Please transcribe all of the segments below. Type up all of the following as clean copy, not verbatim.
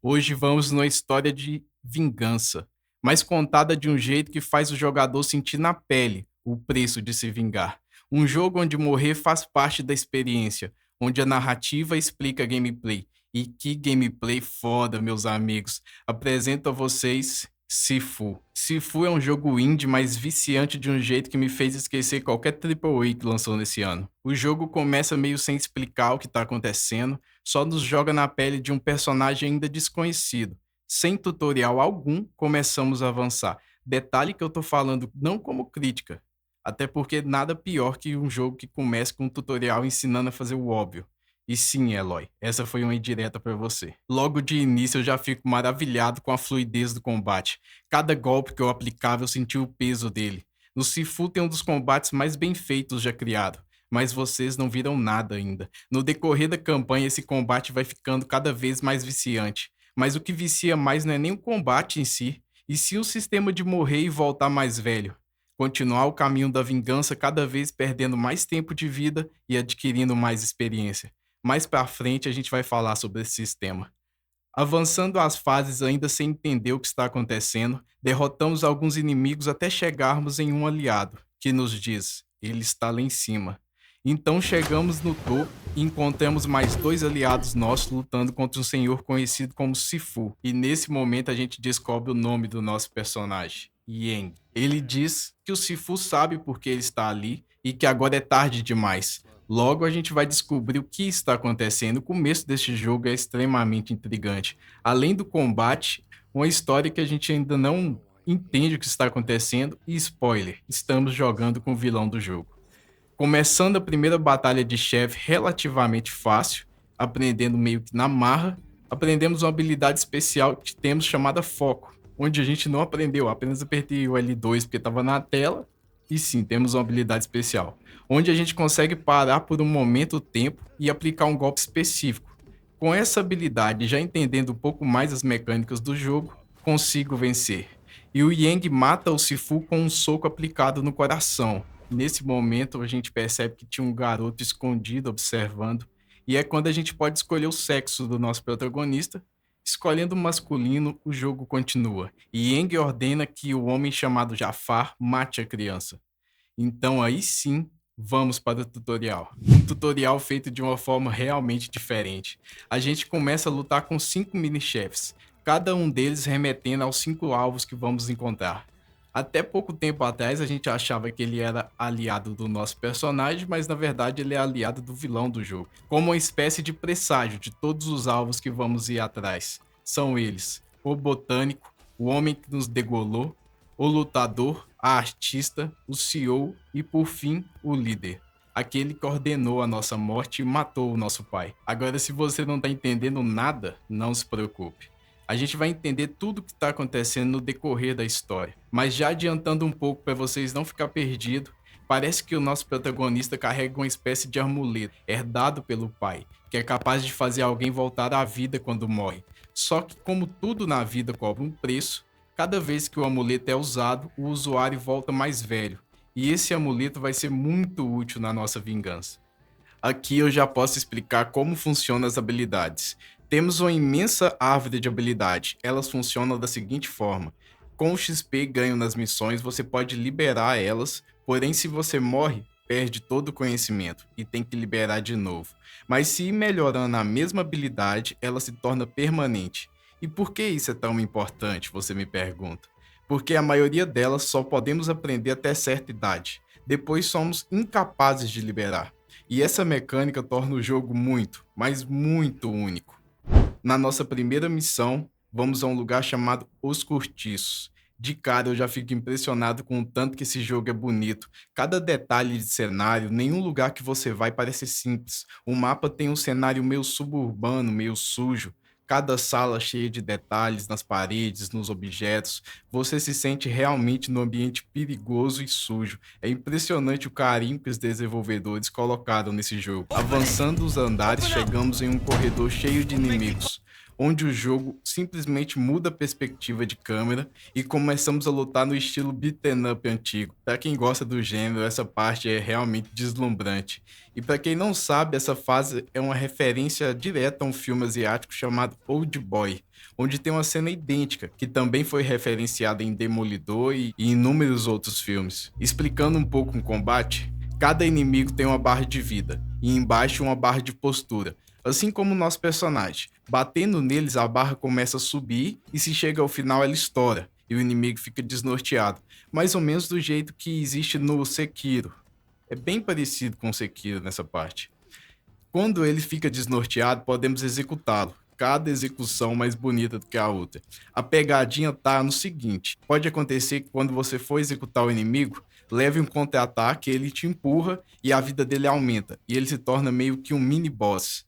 Hoje vamos numa história de vingança, mas contada de um jeito que faz o jogador sentir na pele o preço de se vingar. Um jogo onde morrer faz parte da experiência, onde a narrativa explica a gameplay. E que gameplay foda, meus amigos. Apresento a vocês Sifu. Sifu é um jogo indie, mas viciante de um jeito que me fez esquecer qualquer AAA que lançou nesse ano. O jogo começa meio sem explicar o que está acontecendo, só nos joga na pele de um personagem ainda desconhecido. Sem tutorial algum, começamos a avançar. Detalhe que eu tô falando não como crítica, até porque nada pior que um jogo que comece com um tutorial ensinando a fazer o óbvio. E sim, Eloy, essa foi uma indireta para você. Logo de início eu já fico maravilhado com a fluidez do combate. Cada golpe que eu aplicava eu sentia o peso dele. No Sifu tem um dos combates mais bem feitos já criado, mas vocês não viram nada ainda. No decorrer da campanha esse combate vai ficando cada vez mais viciante. Mas o que vicia mais não é nem o combate em si, e sim o sistema de morrer e voltar mais velho. Continuar o caminho da vingança cada vez perdendo mais tempo de vida e adquirindo mais experiência. Mais pra frente a gente vai falar sobre esse sistema. Avançando as fases ainda sem entender o que está acontecendo, derrotamos alguns inimigos até chegarmos em um aliado, que nos diz, ele está lá em cima. Então chegamos no topo e encontramos mais dois aliados nossos lutando contra um senhor conhecido como Sifu. E nesse momento a gente descobre o nome do nosso personagem, Yang. Ele diz que o Sifu sabe por que ele está ali e que agora é tarde demais. Logo a gente vai descobrir o que está acontecendo. O começo deste jogo é extremamente intrigante. Além do combate, uma história que a gente ainda não entende o que está acontecendo e spoiler, estamos jogando com o vilão do jogo. Começando a primeira batalha de chefe relativamente fácil, aprendendo meio que na marra, aprendemos uma habilidade especial que temos chamada Foco, onde a gente não aprendeu, apenas apertei o L2 porque estava na tela, e sim, temos uma habilidade especial, onde a gente consegue parar por um momento o tempo e aplicar um golpe específico. Com essa habilidade, já entendendo um pouco mais as mecânicas do jogo, consigo vencer. E o Yang mata o Sifu com um soco aplicado no coração. Nesse momento, a gente percebe que tinha um garoto escondido observando, e é quando a gente pode escolher o sexo do nosso protagonista. Escolhendo o masculino, o jogo continua, e Yang ordena que o homem chamado Jafar mate a criança. Então aí sim, vamos para o tutorial. Um tutorial feito de uma forma realmente diferente. A gente começa a lutar com 5 mini-chefes, cada um deles remetendo aos 5 alvos que vamos encontrar. Até pouco tempo atrás a gente achava que ele era aliado do nosso personagem, mas na verdade ele é aliado do vilão do jogo. Como uma espécie de presságio de todos os alvos que vamos ir atrás. São eles: o botânico, o homem que nos degolou, o lutador, a artista, o CEO e, por fim, o líder. Aquele que ordenou a nossa morte e matou o nosso pai. Agora, se você não está entendendo nada, não se preocupe. A gente vai entender tudo o que está acontecendo no decorrer da história. Mas já adiantando um pouco para vocês não ficar perdidos, parece que o nosso protagonista carrega uma espécie de amuleto, herdado pelo pai, que é capaz de fazer alguém voltar à vida quando morre. Só que, como tudo na vida cobra um preço, cada vez que o amuleto é usado, o usuário volta mais velho. E esse amuleto vai ser muito útil na nossa vingança. Aqui eu já posso explicar como funcionam as habilidades. Temos uma imensa árvore de habilidade. Elas funcionam da seguinte forma: com o XP ganho nas missões, você pode liberar elas, porém se você morre, perde todo o conhecimento e tem que liberar de novo. Mas se ir melhorando a mesma habilidade, ela se torna permanente. E por que isso é tão importante, você me pergunta? Porque a maioria delas só podemos aprender até certa idade. Depois somos incapazes de liberar. E essa mecânica torna o jogo muito, mas muito único. Na nossa primeira missão, vamos a um lugar chamado Os Cortiços. De cara eu já fico impressionado com o tanto que esse jogo é bonito. Cada detalhe de cenário, nenhum lugar que você vai parece simples. O mapa tem um cenário meio suburbano, meio sujo. Cada sala cheia de detalhes nas paredes, nos objetos. Você se sente realmente num ambiente perigoso e sujo. É impressionante o carinho que os desenvolvedores colocaram nesse jogo. Avançando os andares, chegamos em um corredor cheio de inimigos. onde o jogo simplesmente muda a perspectiva de câmera e começamos a lutar no estilo beaten up antigo. Para quem gosta do gênero, essa parte é realmente deslumbrante. E para quem não sabe, essa fase é uma referência direta a um filme asiático chamado Old Boy, onde tem uma cena idêntica, que também foi referenciada em Demolidor e inúmeros outros filmes. Explicando um pouco o combate, cada inimigo tem uma barra de vida e embaixo uma barra de postura, assim como o nosso personagem. Batendo neles, a barra começa a subir e se chega ao final ela estoura e o inimigo fica desnorteado, mais ou menos do jeito que existe no Sekiro. É bem parecido com o Sekiro nessa parte. Quando ele fica desnorteado, podemos executá-lo. Cada execução mais bonita do que a outra. A pegadinha tá no seguinte: pode acontecer que quando você for executar o inimigo, leve um contra-ataque, ele te empurra e a vida dele aumenta. E ele se torna meio que um mini boss.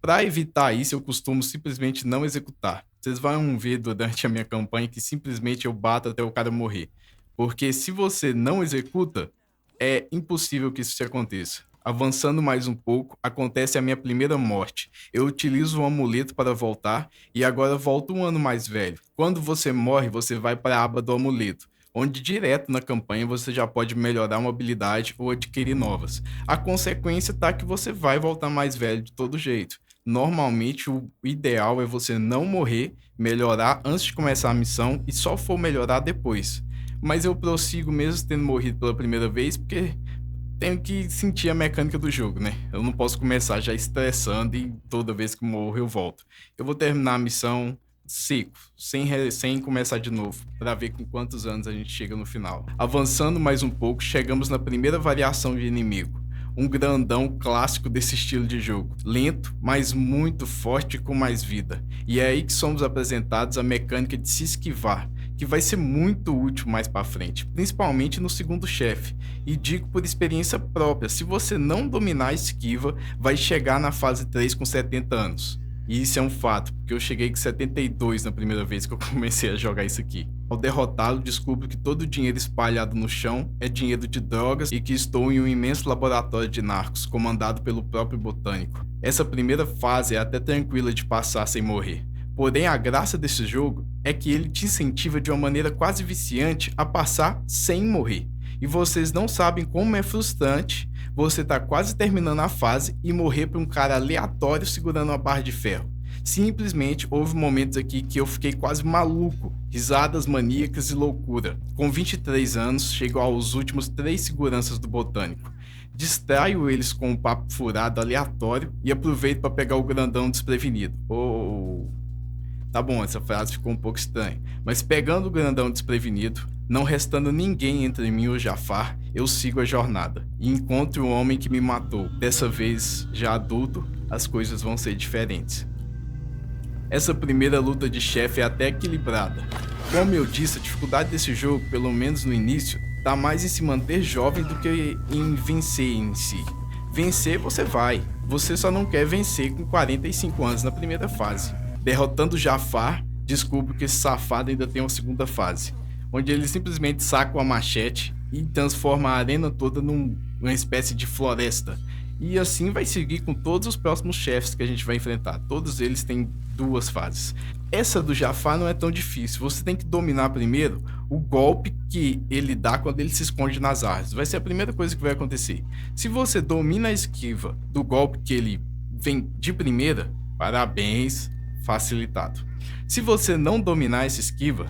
Para evitar isso, eu costumo simplesmente não executar. Vocês vão ver durante a minha campanha que simplesmente eu bato até o cara morrer. Porque se você não executa, é impossível que isso te aconteça. Avançando mais um pouco, acontece a minha primeira morte. Eu utilizo um amuleto para voltar e agora volto um ano mais velho. Quando você morre, você vai para a aba do amuleto, onde direto na campanha você já pode melhorar uma habilidade ou adquirir novas. A consequência tá que você vai voltar mais velho de todo jeito. Normalmente o ideal é você não morrer, melhorar antes de começar a missão e só for melhorar depois. Mas eu prossigo mesmo tendo morrido pela primeira vez porque tenho que sentir a mecânica do jogo, né? Eu não posso começar já estressando e toda vez que morro eu volto. Eu vou terminar a missão seco, sem começar de novo, para ver com quantos anos a gente chega no final. Avançando mais um pouco, chegamos na primeira variação de inimigo. Um grandão clássico desse estilo de jogo. Lento, mas muito forte e com mais vida. E é aí que somos apresentados a mecânica de se esquivar, que vai ser muito útil mais para frente, principalmente no segundo chefe. E digo por experiência própria, se você não dominar a esquiva, vai chegar na fase 3 com 70 anos. E isso é um fato, porque eu cheguei com 72 na primeira vez que eu comecei a jogar isso aqui. Ao derrotá-lo, descubro que todo o dinheiro espalhado no chão é dinheiro de drogas e que estou em um imenso laboratório de narcos, comandado pelo próprio Botânico. Essa primeira fase é até tranquila de passar sem morrer. Porém, a graça desse jogo é que ele te incentiva de uma maneira quase viciante a passar sem morrer. E vocês não sabem como é frustrante você tá quase terminando a fase e morrer para um cara aleatório segurando uma barra de ferro. Simplesmente houve momentos aqui que eu fiquei quase maluco, risadas maníacas e loucura. Com 23 anos, chego aos últimos 3 seguranças do Botânico. Distraio eles com um papo furado aleatório e aproveito para pegar o grandão desprevenido. Tá bom, essa frase ficou um pouco estranha. Mas pegando o grandão desprevenido, não restando ninguém entre mim e o Jafar, eu sigo a jornada. E encontro o homem que me matou. Dessa vez, já adulto, as coisas vão ser diferentes. Essa primeira luta de chefe é até equilibrada. Como eu disse, a dificuldade desse jogo, pelo menos no início, tá mais em se manter jovem do que em vencer em si. Vencer você vai, você só não quer vencer com 45 anos na primeira fase. Derrotando Jafar, descubro que esse safado ainda tem uma segunda fase, onde ele simplesmente saca uma machete e transforma a arena toda numa espécie de floresta. E assim vai seguir com todos os próximos chefes que a gente vai enfrentar. Todos eles têm 2 fases. Essa do Jafar não é tão difícil. Você tem que dominar primeiro o golpe que ele dá quando ele se esconde nas árvores. Vai ser a primeira coisa que vai acontecer. Se você domina a esquiva do golpe que ele vem de primeira, parabéns, facilitado. Se você não dominar essa esquiva,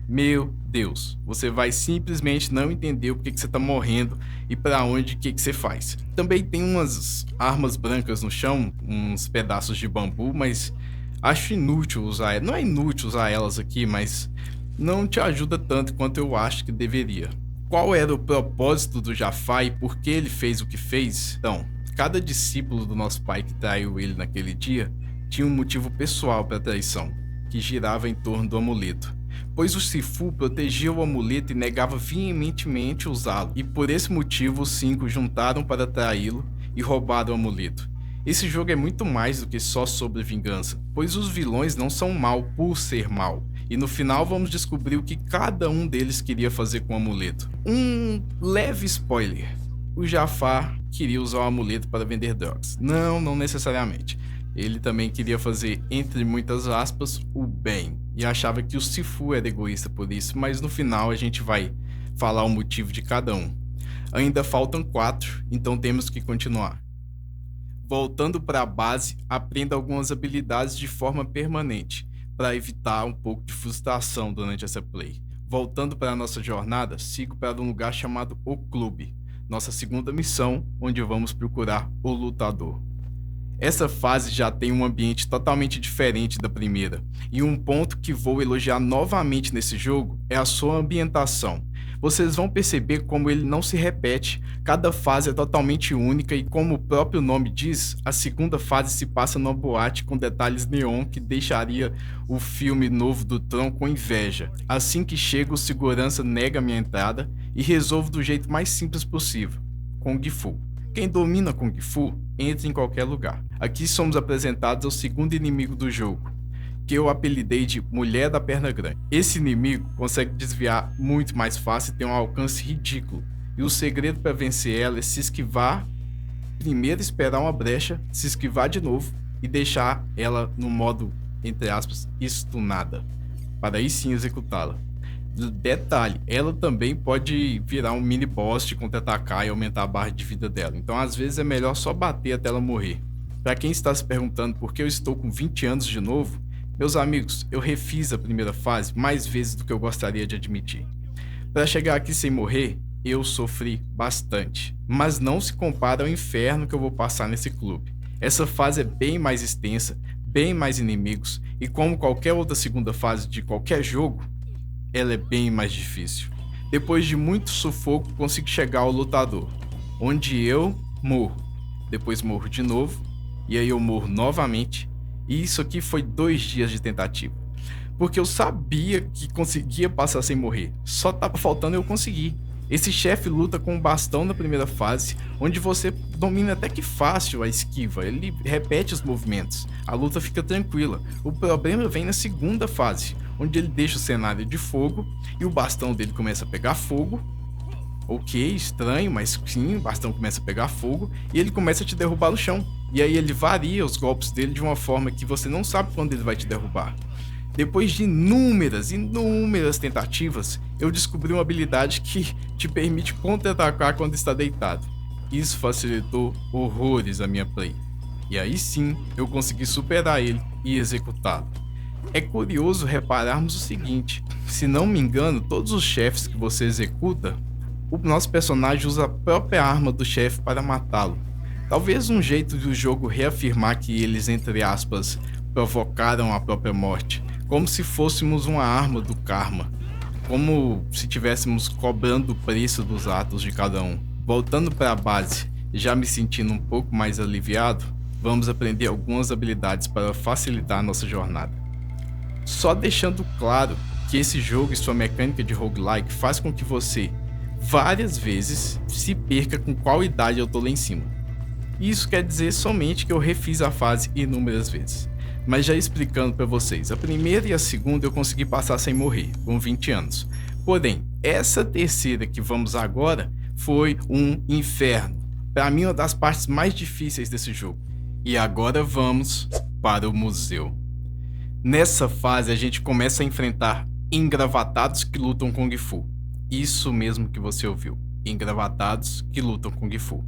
meu Deus, você vai simplesmente não entender o que você tá morrendo e para onde, o que você faz. Também tem umas armas brancas no chão, uns pedaços de bambu, mas acho inútil usar. Não é inútil usar elas aqui, mas não te ajuda tanto quanto eu acho que deveria. Qual era o propósito do Jafar e por que ele fez o que fez? Então, cada discípulo do nosso pai que traiu ele naquele dia tinha um motivo pessoal para a traição, que girava em torno do amuleto. Pois o Sifu protegia o amuleto e negava veementemente usá-lo, e por esse motivo os 5 juntaram para traí-lo e roubaram o amuleto. Esse jogo é muito mais do que só sobre vingança, pois os vilões não são mal por ser mal, e no final vamos descobrir o que cada um deles queria fazer com o amuleto. Um leve spoiler: o Jafar queria usar o amuleto para vender drogas. Não necessariamente. Ele também queria fazer, entre muitas aspas, o bem. E achava que o Sifu era egoísta por isso, mas no final a gente vai falar o motivo de cada um. Ainda faltam 4, então temos que continuar. Voltando para a base, aprenda algumas habilidades de forma permanente, para evitar um pouco de frustração durante essa play. Voltando para a nossa jornada, sigo para um lugar chamado O Clube, nossa segunda missão, onde vamos procurar o lutador. Essa fase já tem um ambiente totalmente diferente da primeira, e um ponto que vou elogiar novamente nesse jogo é a sua ambientação. Vocês vão perceber como ele não se repete, cada fase é totalmente única e, como o próprio nome diz, a segunda fase se passa numa boate com detalhes neon que deixaria o filme novo do Tron com inveja. Assim que chego, o segurança nega minha entrada e resolvo do jeito mais simples possível, Kung Fu. Quem domina Kung Fu entra em qualquer lugar. Aqui somos apresentados ao segundo inimigo do jogo, que eu apelidei de Mulher da Perna Grande. Esse inimigo consegue desviar muito mais fácil e tem um alcance ridículo. E o segredo para vencer ela é se esquivar, primeiro esperar uma brecha, se esquivar de novo e deixar ela no modo, entre aspas, stunada, para aí sim executá-la. Detalhe, ela também pode virar um mini boss de contra-atacar e aumentar a barra de vida dela. Então às vezes é melhor só bater até ela morrer. Para quem está se perguntando por que eu estou com 20 anos de novo, meus amigos, eu refiz a primeira fase mais vezes do que eu gostaria de admitir. Para chegar aqui sem morrer, eu sofri bastante, mas não se compara ao inferno que eu vou passar nesse clube. Essa fase é bem mais extensa, bem mais inimigos, e como qualquer outra segunda fase de qualquer jogo, ela é bem mais difícil. Depois de muito sufoco, consigo chegar ao lutador, onde eu morro. Depois morro de novo, e aí eu morro novamente, e isso aqui foi 2 dias de tentativa. Porque eu sabia que conseguia passar sem morrer, só tava faltando eu conseguir. Esse chefe luta com um bastão na primeira fase, onde você domina até que fácil a esquiva, ele repete os movimentos, a luta fica tranquila. O problema vem na segunda fase, onde ele deixa o cenário de fogo e o bastão dele começa a pegar fogo. Ok, estranho, mas sim, o bastão começa a pegar fogo e ele começa a te derrubar no chão. E aí ele varia os golpes dele de uma forma que você não sabe quando ele vai te derrubar. Depois de inúmeras tentativas, eu descobri uma habilidade que te permite contra-atacar quando está deitado. Isso facilitou horrores a minha play. E aí sim, eu consegui superar ele e executá-lo. É curioso repararmos o seguinte, se não me engano, todos os chefes que você executa, o nosso personagem usa a própria arma do chefe para matá-lo. Talvez um jeito do jogo reafirmar que eles, entre aspas, provocaram a própria morte, como se fôssemos uma arma do karma, como se estivéssemos cobrando o preço dos atos de cada um. Voltando para a base, já me sentindo um pouco mais aliviado, vamos aprender algumas habilidades para facilitar a nossa jornada. Só deixando claro que esse jogo e sua mecânica de roguelike faz com que você, várias vezes, se perca com qual idade eu tô lá em cima. Isso quer dizer somente que eu refiz a fase inúmeras vezes. Mas já explicando para vocês, a primeira e a segunda eu consegui passar sem morrer, com 20 anos. Porém, essa terceira que vamos agora foi um inferno. Para mim, uma das partes mais difíceis desse jogo. E agora vamos para o museu. Nessa fase a gente começa a enfrentar engravatados que lutam Kung Fu. Isso mesmo que você ouviu, engravatados que lutam Kung Fu.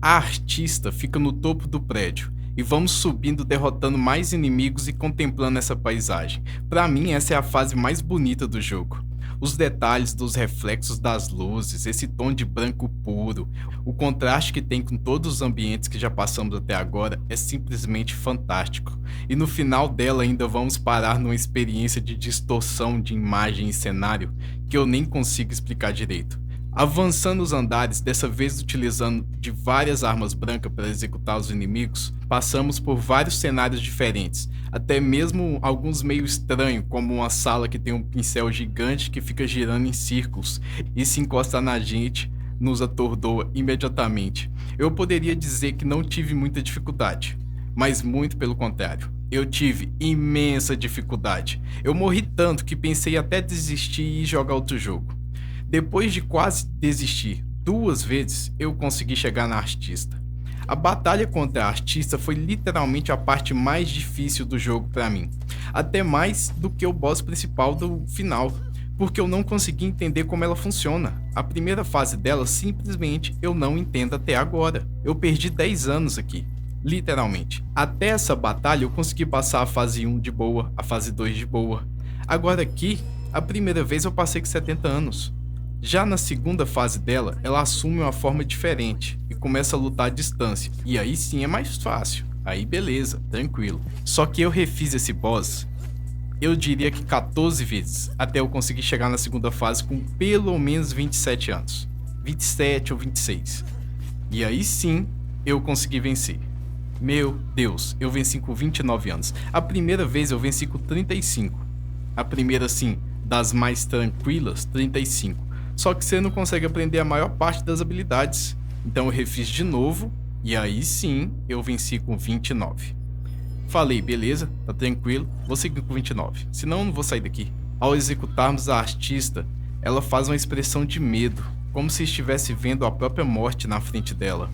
A artista fica no topo do prédio e vamos subindo, derrotando mais inimigos e contemplando essa paisagem. Para mim, essa é a fase mais bonita do jogo. Os detalhes dos reflexos das luzes, esse tom de branco puro, o contraste que tem com todos os ambientes que já passamos até agora é simplesmente fantástico. E no final dela ainda vamos parar numa experiência de distorção de imagem e cenário que eu nem consigo explicar direito. Avançando os andares, dessa vez utilizando de várias armas brancas para executar os inimigos, passamos por vários cenários diferentes, até mesmo alguns meio estranhos, como uma sala que tem um pincel gigante que fica girando em círculos e se encostar na gente nos atordoa imediatamente. Eu poderia dizer que não tive muita dificuldade, mas muito pelo contrário. Eu tive imensa dificuldade. Eu morri tanto que pensei até desistir e jogar outro jogo. Depois de quase desistir 2 vezes, eu consegui chegar na artista. A batalha contra a artista foi literalmente a parte mais difícil do jogo para mim, até mais do que o boss principal do final, porque eu não consegui entender como ela funciona. A primeira fase dela simplesmente eu não entendo até agora. Eu perdi 10 anos aqui, literalmente. Até essa batalha eu consegui passar a fase 1 de boa, a fase 2 de boa. Agora aqui, a primeira vez eu passei com 70 anos. Já na segunda fase dela, ela assume uma forma diferente e começa a lutar à distância. E aí sim é mais fácil. Aí beleza, tranquilo. Só que eu refiz esse boss, eu diria que 14 vezes, até eu conseguir chegar na segunda fase com pelo menos 27 anos. 27 ou 26. E aí sim, eu consegui vencer. Meu Deus, eu venci com 29 anos. A primeira vez eu venci com 35. A primeira, sim, das mais tranquilas, 35. Só que você não consegue aprender a maior parte das habilidades. Então eu refiz de novo, e aí sim, eu venci com 29. Falei, beleza, tá tranquilo, vou seguir com 29, senão eu não vou sair daqui. Ao executarmos a artista, ela faz uma expressão de medo, como se estivesse vendo a própria morte na frente dela.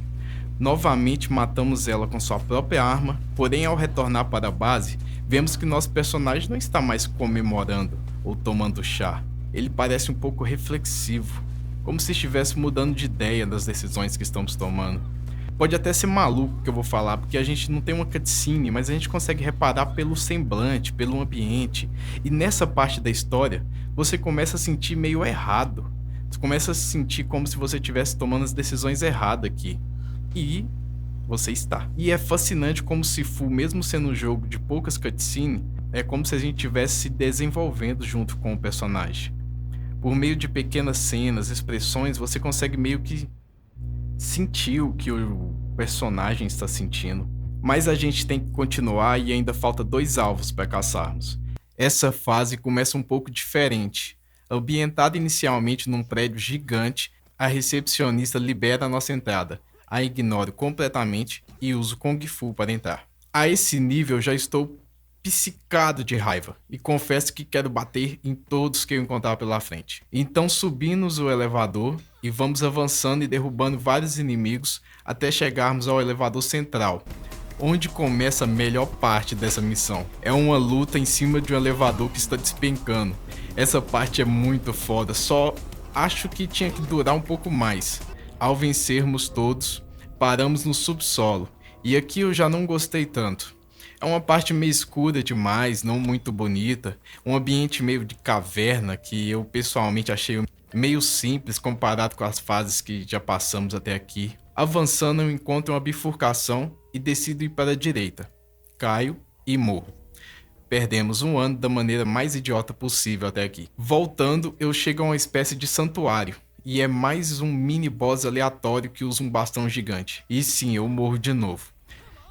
Novamente matamos ela com sua própria arma, porém ao retornar para a base, vemos que nosso personagem não está mais comemorando ou tomando chá. Ele parece um pouco reflexivo, como se estivesse mudando de ideia das decisões que estamos tomando. Pode até ser maluco o que eu vou falar, porque a gente não tem uma cutscene, mas a gente consegue reparar pelo semblante, pelo ambiente. E nessa parte da história, você começa a sentir meio errado. Você começa a se sentir como se você estivesse tomando as decisões erradas aqui. E você está. E é fascinante como Sifu, mesmo sendo um jogo de poucas cutscenes, é como se a gente estivesse se desenvolvendo junto com o personagem. Por meio de pequenas cenas, expressões, você consegue meio que sentir o que o personagem está sentindo. Mas a gente tem que continuar e ainda falta 2 alvos para caçarmos. Essa fase começa um pouco diferente. Ambientada inicialmente num prédio gigante, a recepcionista libera a nossa entrada. A ignoro completamente e uso Kung Fu para entrar. A esse nível já estou psicado de raiva e confesso que quero bater em todos que eu encontrar pela frente. Então subimos o elevador e vamos avançando e derrubando vários inimigos até chegarmos ao elevador central, onde começa a melhor parte dessa missão. É uma luta em cima de um elevador que está despencando. Essa parte é muito foda, só acho que tinha que durar um pouco mais. Ao vencermos todos, paramos no subsolo, e aqui eu já não gostei tanto. É uma parte meio escura demais, não muito bonita, um ambiente meio de caverna que eu pessoalmente achei meio simples comparado com as fases que já passamos até aqui. Avançando eu encontro uma bifurcação e decido ir para a direita. Caio e morro. Perdemos um ano da maneira mais idiota possível até aqui. Voltando, eu chego a uma espécie de santuário. E é mais um mini boss aleatório que usa um bastão gigante. E sim, eu morro de novo.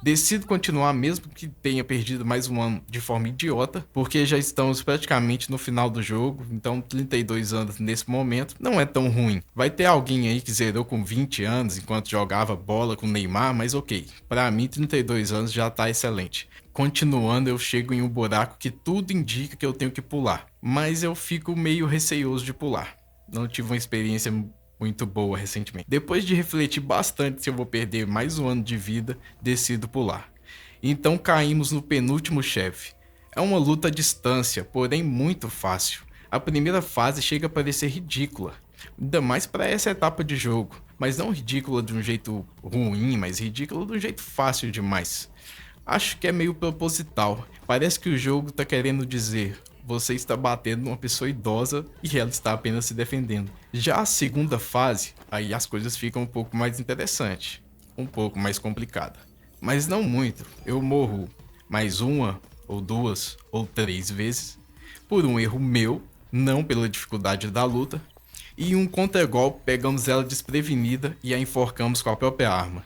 Decido continuar mesmo que tenha perdido mais um ano de forma idiota, porque já estamos praticamente no final do jogo, então 32 anos nesse momento não é tão ruim. Vai ter alguém aí que zerou com 20 anos enquanto jogava bola com Neymar, mas ok. Pra mim 32 anos já tá excelente. Continuando, eu chego em um buraco que tudo indica que eu tenho que pular, mas eu fico meio receoso de pular. Não tive uma experiência muito boa recentemente. Depois de refletir bastante se eu vou perder mais um ano de vida, decido pular. Então caímos no penúltimo chefe. É uma luta à distância, porém muito fácil. A primeira fase chega a parecer ridícula, ainda mais para essa etapa de jogo, mas não ridícula de um jeito ruim, mas ridícula de um jeito fácil demais. Acho que é meio proposital. Parece que o jogo tá querendo dizer: você está batendo numa pessoa idosa e ela está apenas se defendendo. Já a segunda fase, aí as coisas ficam um pouco mais interessantes, um pouco mais complicada. Mas não muito, eu morro mais uma, ou 2, ou 3 vezes, por um erro meu, não pela dificuldade da luta, e um contra-golpe pegamos ela desprevenida e a enforcamos com a própria arma.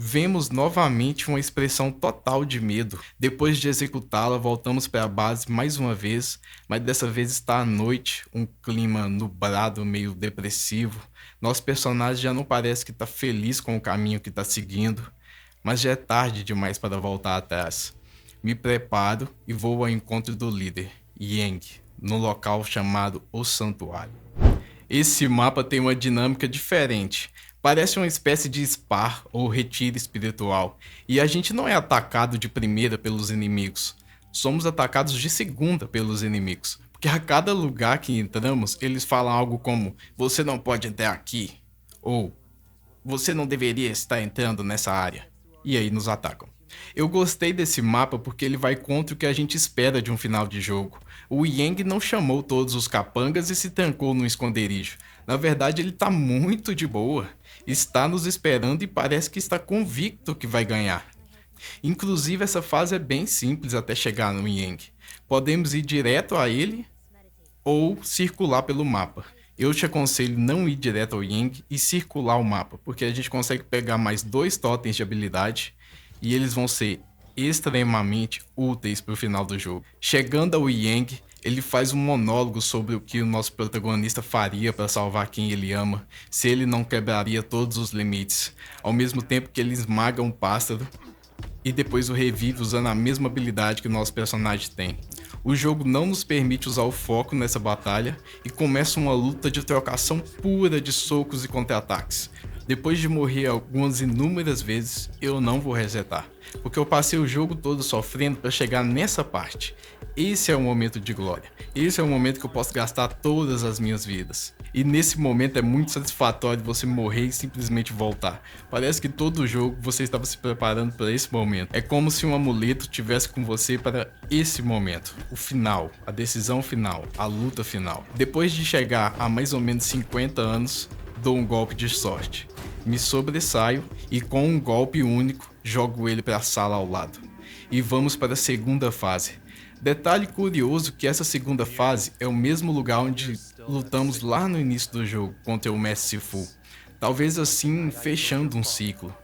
Vemos novamente uma expressão total de medo. Depois de executá-la, voltamos para a base mais uma vez, mas dessa vez está à noite, um clima nublado, meio depressivo. Nosso personagem já não parece que está feliz com o caminho que está seguindo, mas já é tarde demais para voltar atrás. Me preparo e vou ao encontro do líder, Yang, no local chamado O Santuário. Esse mapa tem uma dinâmica diferente. Parece uma espécie de spa ou retiro espiritual, e a gente não é atacado de primeira pelos inimigos, somos atacados de segunda pelos inimigos. Porque a cada lugar que entramos, eles falam algo como: você não pode entrar aqui, ou você não deveria estar entrando nessa área. E aí nos atacam. Eu gostei desse mapa porque ele vai contra o que a gente espera de um final de jogo. O Yang não chamou todos os capangas e se trancou no esconderijo. Na verdade, ele tá muito de boa. Está nos esperando e parece que está convicto que vai ganhar. Inclusive, essa fase é bem simples até chegar no Yang. Podemos ir direto a ele ou circular pelo mapa. Eu te aconselho não ir direto ao Yang e circular o mapa, porque a gente consegue pegar mais 2 totens de habilidade e eles vão ser extremamente úteis para o final do jogo. Chegando ao Yang, ele faz um monólogo sobre o que o nosso protagonista faria para salvar quem ele ama, se ele não quebraria todos os limites, ao mesmo tempo que ele esmaga um pássaro e depois o revive usando a mesma habilidade que o nosso personagem tem. O jogo não nos permite usar o foco nessa batalha e começa uma luta de trocação pura de socos e contra-ataques. Depois de morrer algumas inúmeras vezes, eu não vou resetar, porque eu passei o jogo todo sofrendo para chegar nessa parte. Esse é o momento de glória, esse é o momento que eu posso gastar todas as minhas vidas. E nesse momento é muito satisfatório você morrer e simplesmente voltar. Parece que todo o jogo você estava se preparando para esse momento. É como se um amuleto estivesse com você para esse momento, o final, a decisão final, a luta final. Depois de chegar a mais ou menos 50 anos, dou um golpe de sorte. Me sobressaio e com um golpe único jogo ele para a sala ao lado. E vamos para a segunda fase. Detalhe curioso que essa segunda fase é o mesmo lugar onde lutamos lá no início do jogo contra o Mestre Sifu. Talvez assim fechando um ciclo.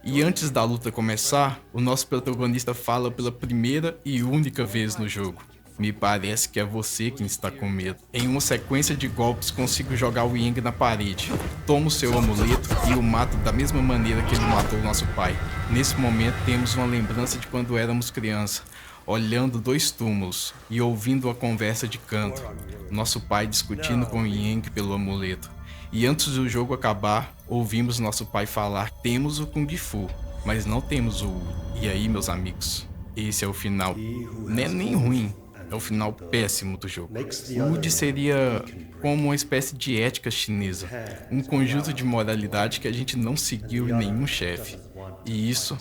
E antes da luta começar, o nosso protagonista fala pela primeira e única vez no jogo: me parece que é você quem está com medo. Em uma sequência de golpes consigo jogar o Yang na parede, tomo seu amuleto e o mato da mesma maneira que ele matou nosso pai. Nesse momento temos uma lembrança de quando éramos criança, olhando 2 túmulos e ouvindo a conversa de canto. Nosso pai discutindo com o Yang pelo amuleto. E antes do jogo acabar, ouvimos nosso pai falar: temos o Kung Fu, mas não temos o Wu. E aí, meus amigos, esse é o final. Não é nem ruim, é o final péssimo do jogo. O Wood seria como uma espécie de ética chinesa, um conjunto de moralidade que a gente não seguiu em nenhum chefe. E isso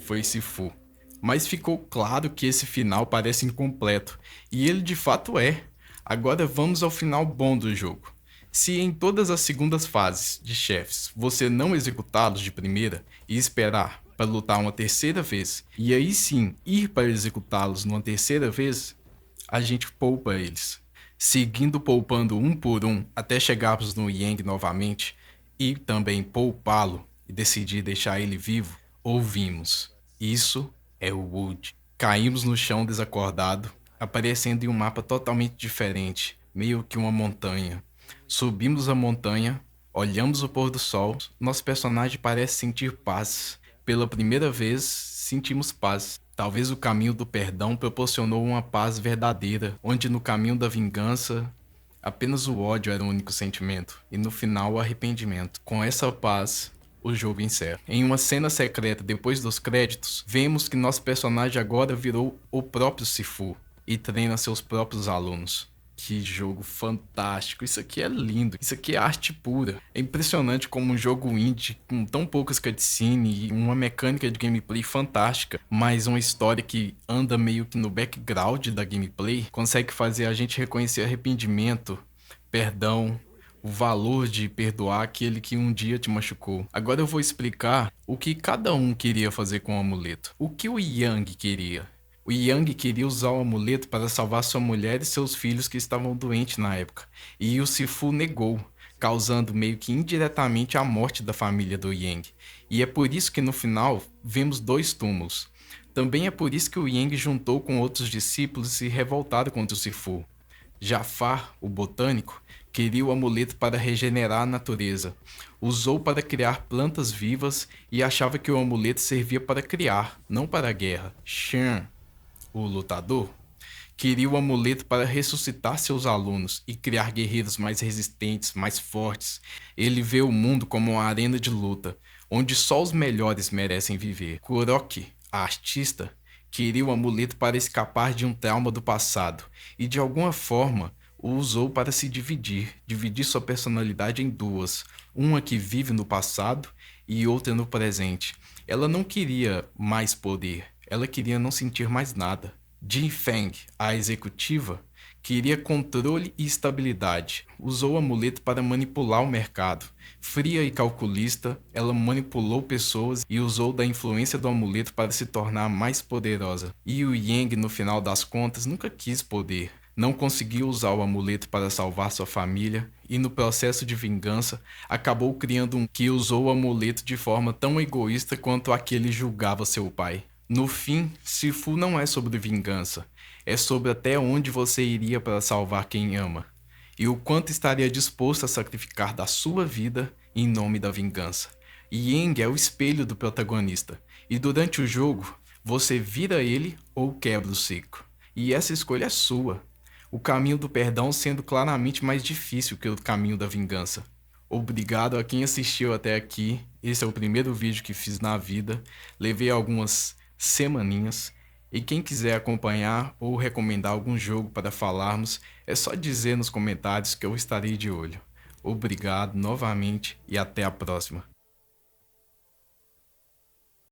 foi Sifu. Mas ficou claro que esse final parece incompleto, e ele de fato é. Agora vamos ao final bom do jogo. Se em todas as segundas fases de chefes você não executá-los de primeira e esperar para lutar uma terceira vez, e aí sim ir para executá-los numa terceira vez, a gente poupa eles, seguindo poupando um por um até chegarmos no Yang novamente e também poupá-lo e decidir deixar ele vivo. Ouvimos: isso é o Wood. Caímos no chão desacordado, aparecendo em um mapa totalmente diferente, meio que uma montanha. Subimos a montanha, olhamos o pôr do sol, nosso personagem parece sentir paz. Pela primeira vez, sentimos paz. Talvez o caminho do perdão proporcionou uma paz verdadeira, onde no caminho da vingança, apenas o ódio era o único sentimento, e no final o arrependimento. Com essa paz, o jogo encerra. Em uma cena secreta depois dos créditos, vemos que nosso personagem agora virou o próprio Sifu e treina seus próprios alunos. Que jogo fantástico, isso aqui é lindo, isso aqui é arte pura. É impressionante como um jogo indie com tão poucas cutscenes e uma mecânica de gameplay fantástica, mas uma história que anda meio que no background da gameplay, consegue fazer a gente reconhecer arrependimento, perdão, o valor de perdoar aquele que um dia te machucou. Agora eu vou explicar o que cada um queria fazer com o amuleto. O que o Yang queria? O Yang queria usar o amuleto para salvar sua mulher e seus filhos que estavam doentes na época, e o Sifu negou, causando meio que indiretamente a morte da família do Yang. E é por isso que no final vemos 2 túmulos. Também é por isso que o Yang juntou com outros discípulos e se revoltaram contra o Sifu. Jafar, o botânico, queria o amuleto para regenerar a natureza. Usou para criar plantas vivas e achava que o amuleto servia para criar, não para a guerra. Shen, o lutador, Queria o amuleto para ressuscitar seus alunos e criar guerreiros mais resistentes, mais fortes. Ele vê o mundo como uma arena de luta, onde só os melhores merecem viver. Kuroki, a artista, queria o amuleto para escapar de um trauma do passado e, de alguma forma, o usou para se dividir sua personalidade em duas, uma que vive no passado e outra no presente. Ela não queria mais poder, ela queria não sentir mais nada. Jin Feng, a executiva, queria controle e estabilidade. Usou o amuleto para manipular o mercado. Fria e calculista, ela manipulou pessoas e usou da influência do amuleto para se tornar mais poderosa. E o Yang, no final das contas, nunca quis poder. Não conseguiu usar o amuleto para salvar sua família e, no processo de vingança, acabou criando um que usou o amuleto de forma tão egoísta quanto aquele julgava seu pai. No fim, Sifu não é sobre vingança, é sobre até onde você iria para salvar quem ama, e o quanto estaria disposto a sacrificar da sua vida em nome da vingança. Yang é o espelho do protagonista, e durante o jogo, você vira ele ou quebra o ciclo. E essa escolha é sua. O caminho do perdão sendo claramente mais difícil que o caminho da vingança. Obrigado a quem assistiu até aqui. Esse é o primeiro vídeo que fiz na vida. Levei algumas semaninhas. E quem quiser acompanhar ou recomendar algum jogo para falarmos, é só dizer nos comentários que eu estarei de olho. Obrigado novamente e até a próxima.